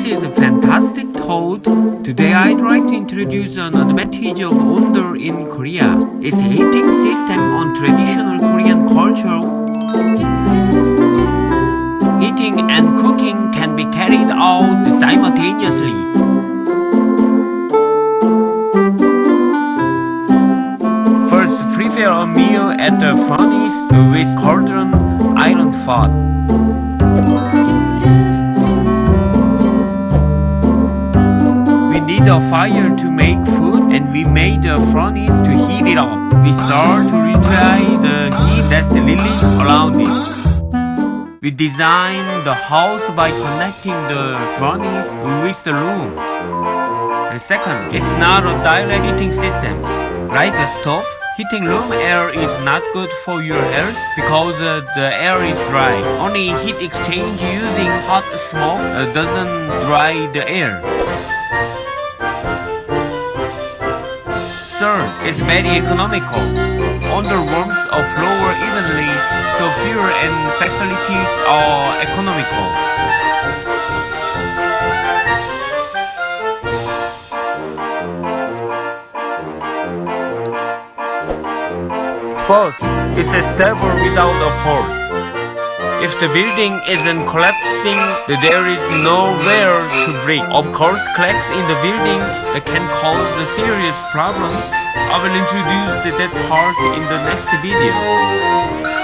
is fantastic, Todd. Today I'd like to introduce an advantage of Ondol in Korea. It's a heating system on traditional Korean culture. Heating and cooking can be carried out simultaneously. First, prepare a meal at the furnace with cauldron iron pot. We need a fire to make food, and we made a furnace to heat it up. We start to retry the heat that's the lilies around it. We design the house by connecting the furnace with the room. And second, it's not a direct heating system. Like a stove, heating room air is not good for your health because the air is dry. Only heat exchange using hot smoke doesn't dry the air. Third, it's very economical. Ondol warms a floor evenly, so fuel and facilities are economical. Fourth, it's stable without a fall. If the building isn't collapsing, there is nowhere to break. Of course, cracks in the building that can cause serious problems. I will introduce that part in the next video.